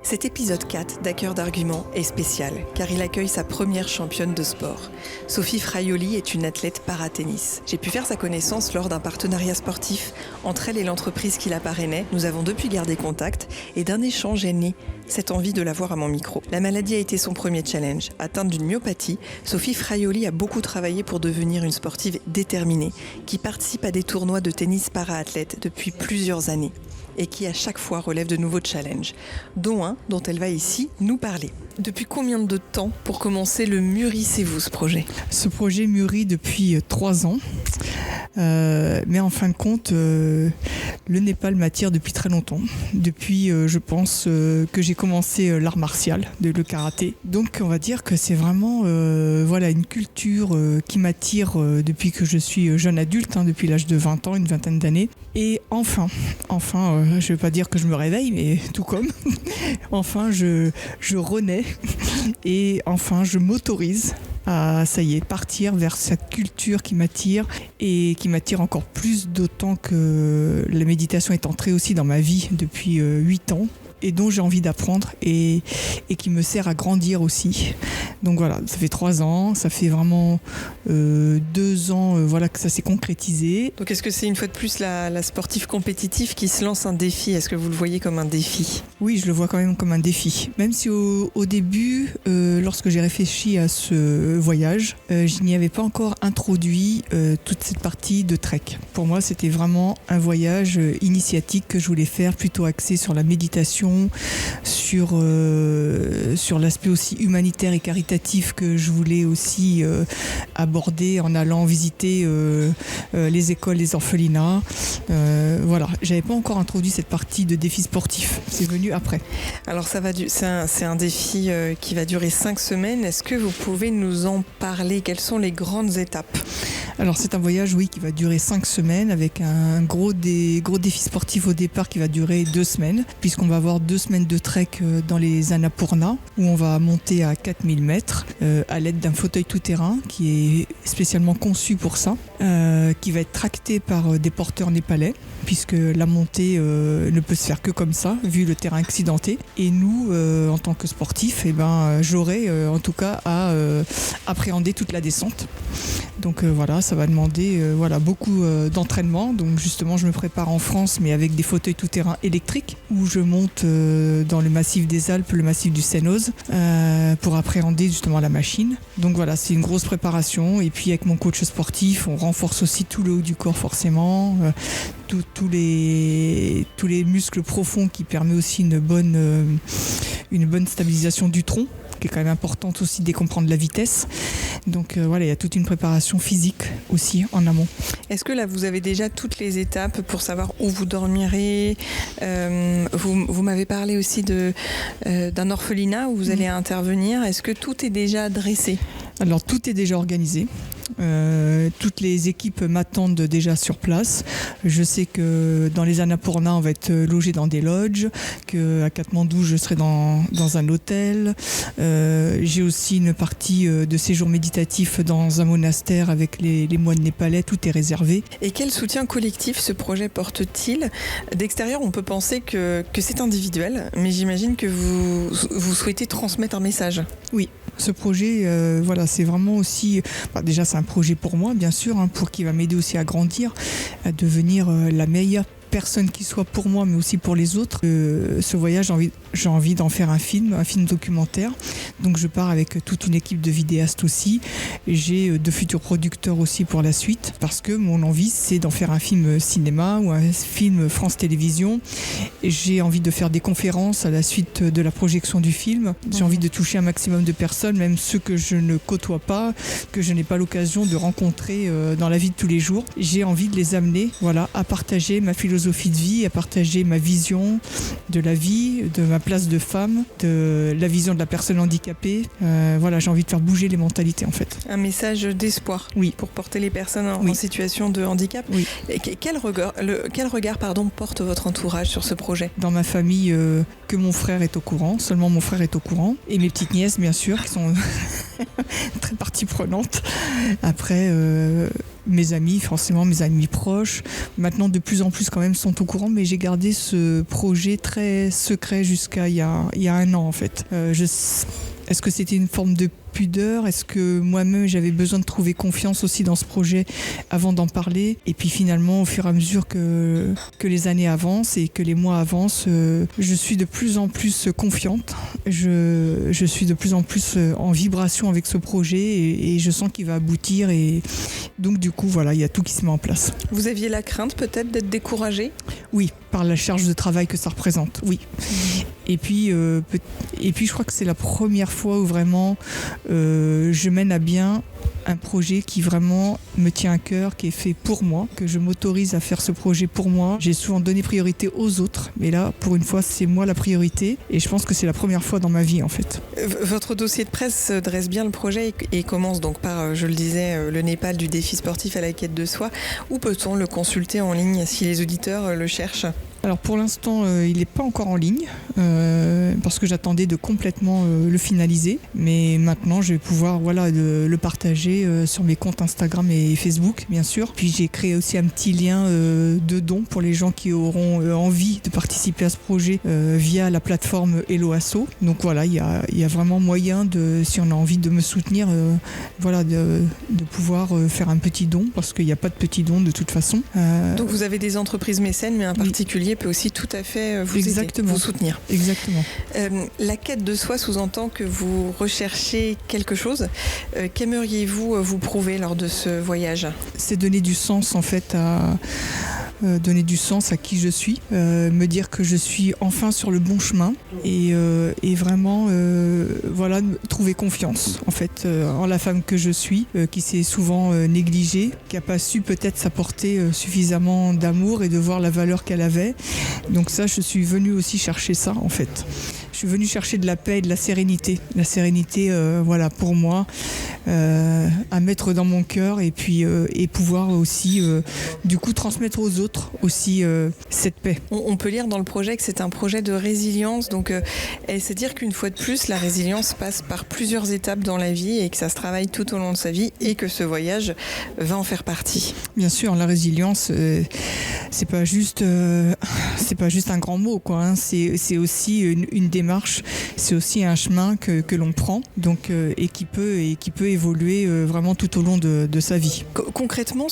Cet épisode 4 d'Hacker d'Arguments est spécial car il accueille sa première championne de sport. Sophie Fraioli est une athlète para-tennis. J'ai pu faire sa connaissance lors d'un partenariat sportif entre elle et l'entreprise qui la parrainait. Nous avons depuis gardé contact et d'un échange est née cette envie de la voir à mon micro. La maladie a été son premier challenge. Atteinte d'une myopathie, Sophie Fraioli a beaucoup travaillé pour devenir une sportive déterminée qui participe à des tournois de tennis para-athlètes depuis plusieurs années et qui à chaque fois relève de nouveaux challenges, dont un dont elle va ici nous parler. Depuis combien de temps, pour commencer, le mûrissez-vous ce projet ? Ce projet mûrit depuis 3 ans, mais en fin de compte, le Népal m'attire depuis très longtemps. Depuis, je pense, que j'ai commencé l'art martial, le karaté. Donc on va dire que c'est vraiment une culture qui m'attire depuis que je suis jeune adulte, depuis l'âge de 20 ans, une vingtaine d'années. Et enfin, je ne vais pas dire que je me réveille, mais tout comme, enfin je renais et enfin je m'autorise à, ça y est, partir vers cette culture qui m'attire et qui m'attire encore plus, d'autant que la méditation est entrée aussi dans ma vie depuis 8 ans. Et dont j'ai envie d'apprendre et qui me sert à grandir aussi. Donc voilà, ça fait 3 ans, ça fait vraiment 2 ans que ça s'est concrétisé. Donc est-ce que c'est une fois de plus la sportive compétitive qui se lance un défi ? Est-ce que vous le voyez comme un défi ? Oui, je le vois quand même comme un défi. Même si au début, lorsque j'ai réfléchi à ce voyage, je n'y avais pas encore introduit toute cette partie de trek. Pour moi, c'était vraiment un voyage initiatique que je voulais faire, plutôt axé sur la méditation, sur l'aspect aussi humanitaire et caritatif que je voulais aussi aborder en allant visiter les écoles, les orphelinats. J'avais pas encore introduit cette partie de défi sportif, c'est venu après. Alors c'est un défi qui va durer 5 semaines. Est-ce que vous pouvez nous en parler ? Quelles sont les grandes étapes ? Alors c'est un voyage qui va durer 5 semaines avec un gros défi sportif au départ qui va durer 2 semaines, puisqu'on va avoir 2 semaines de trek dans les Annapurna où on va monter à 4000 mètres à l'aide d'un fauteuil tout-terrain qui est spécialement conçu pour ça, qui va être tracté par des porteurs népalais, puisque la montée ne peut se faire que comme ça vu le terrain accidenté. Et nous, en tant que sportifs, j'aurai en tout cas à appréhender toute la descente. Donc ça va demander beaucoup d'entraînement. Donc justement, je me prépare en France, mais avec des fauteuils tout-terrain électriques, où je monte dans le massif des Alpes, le massif du Sénoz, pour appréhender justement la machine. Donc c'est une grosse préparation. Et puis avec mon coach sportif, on renforce aussi tout le haut du corps forcément, tous les muscles profonds qui permettent aussi une bonne stabilisation du tronc, qui est quand même importante aussi dès qu'on prend de la vitesse. Donc il y a toute une préparation physique aussi en amont. Est-ce que là vous avez déjà toutes les étapes pour savoir où vous dormirez ? Vous m'avez parlé aussi d'un orphelinat où vous allez intervenir. Est-ce que tout est déjà dressé ? Alors tout est déjà organisé. Toutes les équipes m'attendent déjà sur place. Je sais que dans les Annapurna, on va être logé dans des lodges, qu'à Katmandou, je serai dans un hôtel. J'ai aussi une partie de séjour méditatif dans un monastère avec les moines népalais. Tout est réservé. Et quel soutien collectif ce projet porte-t-il ? D'extérieur, on peut penser que c'est individuel, mais j'imagine que vous souhaitez transmettre un message. Oui. Ce projet, c'est vraiment aussi... déjà, c'est un projet pour moi, bien sûr, qui va m'aider aussi à grandir, à devenir la meilleure personne qui soit pour moi, mais aussi pour les autres. Ce voyage, j'ai envie d'en faire un film documentaire. Donc je pars avec toute une équipe de vidéastes aussi. J'ai de futurs producteurs aussi pour la suite, parce que mon envie, c'est d'en faire un film cinéma ou un film France Télévisions. J'ai envie de faire des conférences à la suite de la projection du film. J'ai envie de toucher un maximum de personnes, même ceux que je ne côtoie pas, que je n'ai pas l'occasion de rencontrer dans la vie de tous les jours. J'ai envie de les amener à partager ma philosophie de vie, à partager ma vision de la vie, de ma place de femme, de la vision de la personne handicapée. J'ai envie de faire bouger les mentalités en fait. Un message d'espoir, oui, pour porter les personnes en situation de handicap. Oui. Et quel regard porte votre entourage sur ce projet ? Dans ma famille, que mon frère est au courant, seulement mon frère est au courant, et mes petites nièces bien sûr, qui sont très partie prenante. Après, mes amis, forcément mes amis proches, maintenant de plus en plus quand même sont au courant, mais j'ai gardé ce projet très secret jusqu'à il y a un an en fait. Est-ce que c'était une forme de pudeur? Est-ce que moi-même j'avais besoin de trouver confiance aussi dans ce projet avant d'en parler? Et puis finalement, au fur et à mesure que les années avancent et que les mois avancent, je suis de plus en plus confiante. Je suis de plus en plus en vibration avec ce projet et je sens qu'il va aboutir. Et donc du coup, voilà, il y a tout qui se met en place. Vous aviez la crainte peut-être d'être découragée? Oui, par la charge de travail que ça représente, oui. Et puis je crois que c'est la première fois où vraiment je mène à bien un projet qui vraiment me tient à cœur, qui est fait pour moi, que je m'autorise à faire ce projet pour moi. J'ai souvent donné priorité aux autres, mais là, pour une fois, c'est moi la priorité et je pense que c'est la première fois dans ma vie en fait. Votre dossier de presse dresse bien le projet et commence donc par, je le disais, le Népal du défi sportif à la quête de soi. Où peut-on le consulter en ligne si les auditeurs le cherchent ? Alors pour l'instant, il n'est pas encore en ligne parce que j'attendais de complètement le finaliser. Mais maintenant, je vais pouvoir le partager sur mes comptes Instagram et Facebook, bien sûr. Puis j'ai créé aussi un petit lien de don pour les gens qui auront envie de participer à ce projet via la plateforme Hello Asso. Donc voilà, il y a vraiment moyen, si on a envie de me soutenir, de pouvoir faire un petit don parce qu'il n'y a pas de petit don de toute façon. Donc vous avez des entreprises mécènes, mais un particulier peut aussi tout à fait vous aider, vous soutenir. Exactement. La quête de soi sous-entend que vous recherchez quelque chose. Qu'aimeriez-vous vous prouver lors de ce voyage ? C'est donner du sens en fait donner du sens à qui je suis, me dire que je suis enfin sur le bon chemin et vraiment trouver confiance en fait en la femme que je suis, qui s'est souvent négligée, qui n'a pas su peut-être s'apporter suffisamment d'amour et de voir la valeur qu'elle avait. Donc ça, je suis venue aussi chercher ça en fait. Je suis venue chercher de la paix et de la sérénité. La sérénité, pour moi, à mettre dans mon cœur et puis et pouvoir aussi, du coup, transmettre aux autres aussi cette paix. On peut lire dans le projet que c'est un projet de résilience. Donc, c'est dire qu'une fois de plus, la résilience passe par plusieurs étapes dans la vie et que ça se travaille tout au long de sa vie et que ce voyage va en faire partie. Bien sûr, la résilience, c'est pas juste un grand mot, quoi. Hein. C'est aussi une démarche. C'est aussi un chemin que l'on prend donc, et qui peut évoluer vraiment tout au long de sa vie. Concrètement,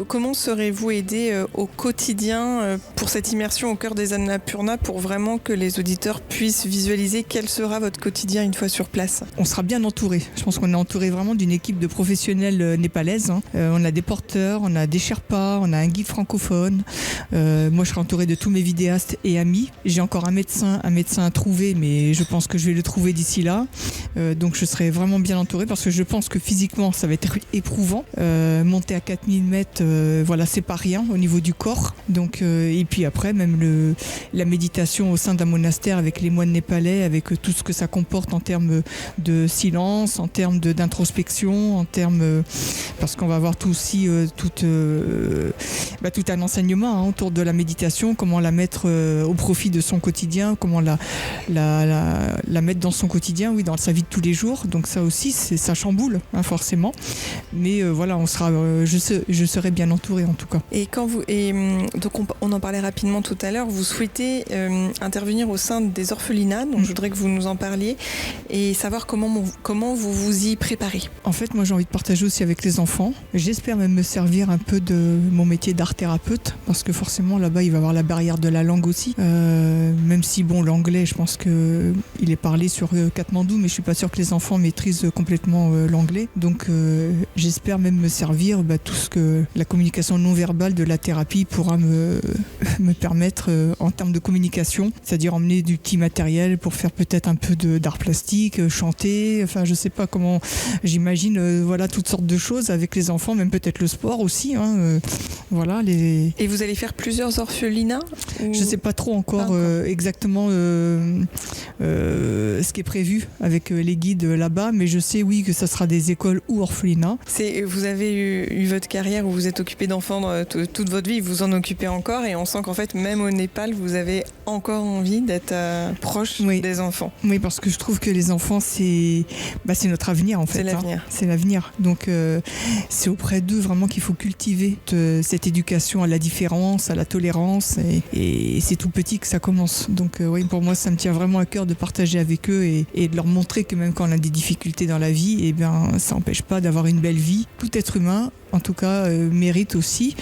comment serez-vous aidé au quotidien pour cette immersion au cœur des Annapurna pour vraiment que les auditeurs puissent visualiser quel sera votre quotidien une fois sur place ? On sera bien entouré. Je pense qu'on est entouré vraiment d'une équipe de professionnels népalaises. Hein. On a des porteurs, on a des Sherpas, on a un guide francophone. Moi, je serai entouré de tous mes vidéastes et amis. J'ai encore un médecin à trouver, mais je pense que je vais le trouver d'ici là. Donc je serai vraiment bien entourée parce que je pense que physiquement ça va être éprouvant. Monter à 4000 mètres, c'est pas rien au niveau du corps. Donc, et puis après même la méditation au sein d'un monastère avec les moines népalais, avec tout ce que ça comporte en termes de silence, en termes d'introspection, en termes parce qu'on va avoir tout aussi tout un enseignement autour de la méditation, comment la mettre au profit de son quotidien, comment la mettre dans son quotidien, oui, dans sa vie de tous les jours. Donc ça aussi, ça chamboule, forcément. Mais je serai bien entourée en tout cas. Et donc on en parlait rapidement tout à l'heure. Vous souhaitez intervenir au sein des orphelinats, donc je voudrais que vous nous en parliez et savoir comment vous vous y préparez. En fait, moi j'ai envie de partager aussi avec les enfants. J'espère même me servir un peu de mon métier d'art thérapeute parce que forcément là-bas il va y avoir la barrière de la langue aussi. Même si l'anglais, je pense qu'il est parlé sur Katmandou, mais je suis pas sûre que les enfants maîtrisent complètement l'anglais. Donc j'espère même me servir tout ce que la communication non verbale de la thérapie pourra me permettre en termes de communication, c'est-à-dire emmener du petit matériel pour faire peut-être un peu d'art plastique, chanter, enfin je sais pas comment, j'imagine toutes sortes de choses avec les enfants, même peut-être le sport aussi. Et vous allez faire plusieurs orphelinats Je sais pas trop encore exactement ce qui est prévu avec les guides là-bas, mais je sais oui que ça sera des écoles ou orphelinats. Vous avez eu votre carrière où vous êtes occupé d'enfants toute votre vie, vous en occupez encore, et on sent qu'en fait même au Népal vous avez encore envie d'être proche des enfants. Oui, parce que je trouve que les enfants c'est notre avenir en fait. C'est l'avenir. C'est l'avenir. Donc c'est auprès d'eux vraiment qu'il faut cultiver cette éducation à la différence, à la tolérance, et c'est tout petit que ça commence. Donc oui, pour moi ça me tient vraiment à cœur de partager avec eux et de leur montrer que même quand on a des difficultés dans la vie, eh bien ça n'empêche pas d'avoir une belle vie. Tout être humain en tout cas mérite aussi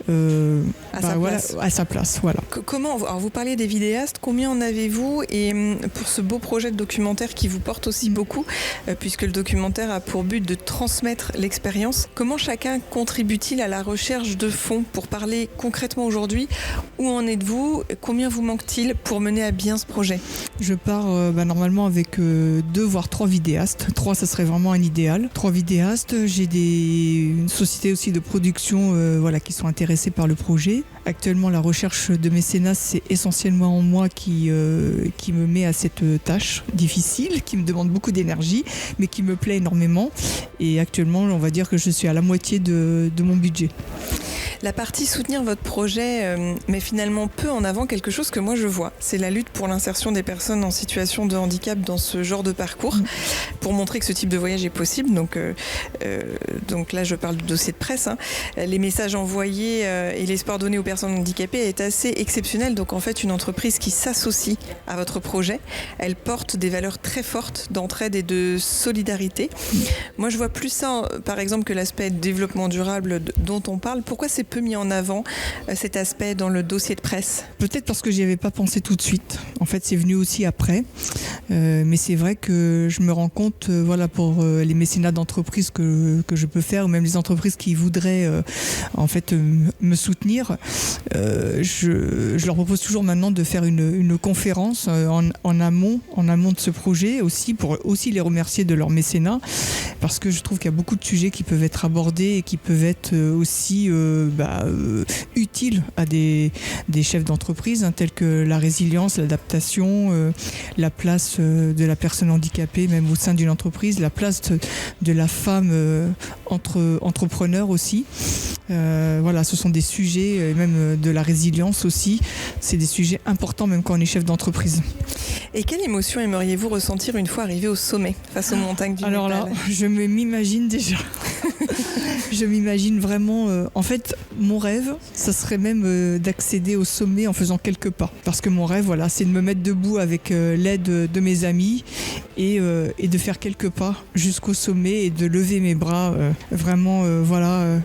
à sa place. Voilà. Comment, alors vous parlez des vidéastes, combien en avez-vous, et pour ce beau projet de documentaire qui vous porte aussi beaucoup, puisque le documentaire a pour but de transmettre l'expérience, comment chacun contribue-t-il à la recherche de fonds pour parler concrètement aujourd'hui? Où en êtes-vous? Combien vous manque-t-il pour mener à bien ce projet? Je pars normalement avec 2 voire 3 vidéastes. 3 ça serait vraiment un idéal. 3 vidéastes, j'ai une société aussi de production qui sont intéressés par le projet. Actuellement, la recherche de mécénat, c'est essentiellement moi qui me met à cette tâche difficile, qui me demande beaucoup d'énergie, mais qui me plaît énormément. Et actuellement, on va dire que je suis à la moitié de mon budget. La partie soutenir votre projet met finalement peu en avant quelque chose que moi je vois. C'est la lutte pour l'insertion des personnes en situation de handicap dans ce genre de parcours, pour montrer que ce type de voyage est possible. Donc là, je parle du dossier de presse. Les messages envoyés et l'espoir donné aux personnes handicapées est assez exceptionnel. Donc en fait, une entreprise qui s'associe à votre projet, elle porte des valeurs très fortes d'entraide et de solidarité. Moi, je vois plus ça, par exemple, que l'aspect développement durable dont on parle. Pourquoi c'est peu mis en avant cet aspect dans le dossier de presse? Peut-être parce que j'y avais pas pensé tout de suite. En fait, c'est venu aussi après. Mais c'est vrai que je me rends compte, pour les mécénats d'entreprises que je peux faire, ou même les entreprises qui voudraient me soutenir, je leur propose toujours maintenant de faire une conférence en amont de ce projet, aussi pour aussi les remercier de leur mécénat, parce que je trouve qu'il y a beaucoup de sujets qui peuvent être abordés et qui peuvent être aussi utiles à des chefs d'entreprise, tels que la résilience, l'adaptation, la place de la personne handicapée, même au sein d'une entreprise, la place de la femme entrepreneur aussi. Ce sont des sujets, même de la résilience aussi, c'est des sujets importants même quand on est chef d'entreprise. Et quelle émotion aimeriez-vous ressentir une fois arrivé au sommet, face aux montagnes du Népal? Alors là, je m'imagine déjà. Je m'imagine vraiment... en fait, mon rêve, ça serait même d'accéder au sommet en faisant quelques pas. Parce que mon rêve, c'est de me mettre debout avec l'aide de mes amis et de faire quelques pas jusqu'au sommet et de lever mes bras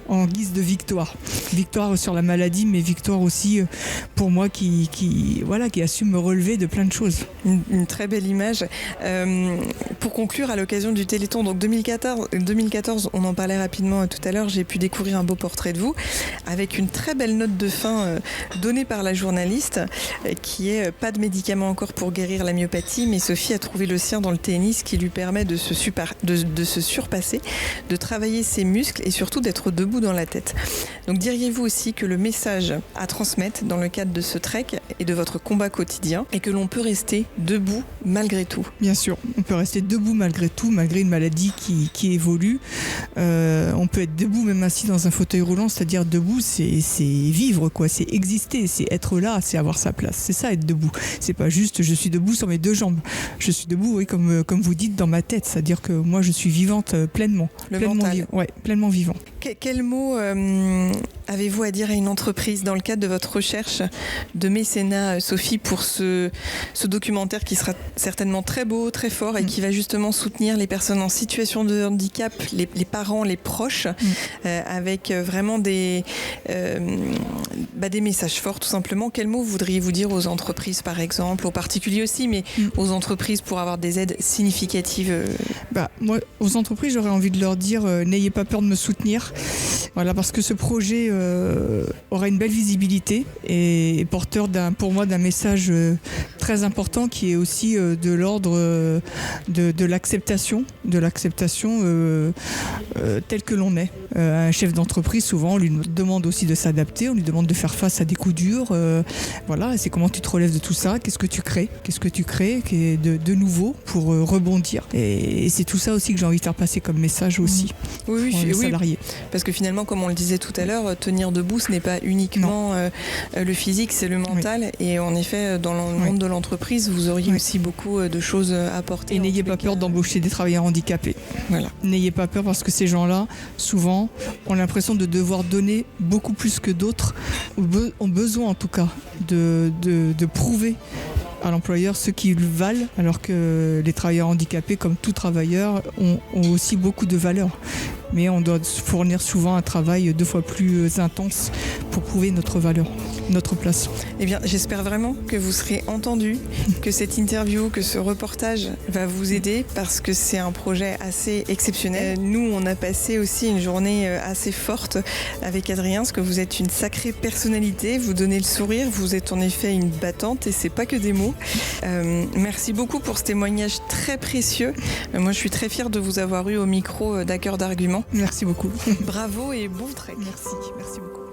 en guise de victoire. Victoire sur la maladie, mais victoire aussi pour moi qui a su me relever de plein de choses. Une très belle image. Pour conclure, à l'occasion du Téléthon, donc 2014, on en parlait rapidement tout à l'heure, j'ai pu découvrir un beau portrait de vous, avec une très belle note de fin donnée par la journaliste, qui est pas de médicaments encore pour guérir la myopathie, mais Sophie a trouvé le sien dans le tennis qui lui permet de se surpasser, de travailler ses muscles et surtout d'être debout dans la tête. Donc diriez-vous aussi que le message à transmettre dans le cadre de ce trek et de votre combat quotidien est que l'on peut rester debout malgré tout? Bien sûr, on peut rester debout malgré tout, malgré une maladie qui évolue. On peut être debout même assis dans un fauteuil roulant, c'est-à-dire debout, c'est vivre, c'est exister, c'est être là, c'est avoir sa place. C'est ça, être debout. C'est pas juste je suis debout sur mes 2 jambes. Je suis debout, oui, comme vous dites, dans ma tête, c'est-à-dire que moi je suis vivante pleinement. Pleinement vivante. Quel mot avez-vous à dire à une entreprise dans le cadre de votre recherche de mécénat, Sophie, pour ce documentaire qui sera certainement très beau, très fort et qui va justement soutenir les personnes en situation de handicap, les parents, les proches, avec vraiment des messages forts tout simplement? Quel mot voudriez-vous dire aux entreprises par exemple, aux particuliers aussi, mais aux entreprises pour avoir des aides significatives? Moi, aux entreprises, j'aurais envie de leur dire n'ayez pas peur de me soutenir. Voilà, parce que ce projet aura une belle visibilité et est porteur pour moi d'un message très important qui est aussi de l'ordre de l'acceptation telle que l'on est. Un chef d'entreprise, souvent, on lui demande aussi de s'adapter, on lui demande de faire face à des coups durs. Voilà, et c'est comment tu te relèves de tout ça, qu'est-ce que tu crées de nouveau pour rebondir. Et c'est tout ça aussi que j'ai envie de faire passer comme message aussi pour les salariés. Parce que finalement, comme on le disait tout à l'heure, tenir debout, ce n'est pas uniquement le physique, c'est le mental. Oui. Et en effet, dans le monde de l'entreprise, vous auriez aussi beaucoup de choses à apporter. Et n'ayez pas peur d'embaucher des travailleurs handicapés. Voilà. N'ayez pas peur parce que ces gens-là, souvent, ont l'impression de devoir donner beaucoup plus que d'autres, ont besoin en tout cas de prouver à l'employeur ce qu'ils valent, alors que les travailleurs handicapés, comme tout travailleur, ont aussi beaucoup de valeur. Mais on doit fournir souvent un travail 2 fois plus intense pour prouver notre valeur, notre place. Eh bien, j'espère vraiment que vous serez entendu, que cette interview, que ce reportage va vous aider parce que c'est un projet assez exceptionnel. Nous, on a passé aussi une journée assez forte avec Adrien, parce que vous êtes une sacrée personnalité, vous donnez le sourire, vous êtes en effet une battante et c'est pas que des mots. Merci beaucoup pour ce témoignage très précieux. Moi, je suis très fière de vous avoir eu au micro d'À cœur d'argument. Merci beaucoup. Bravo et bon trek. Merci beaucoup.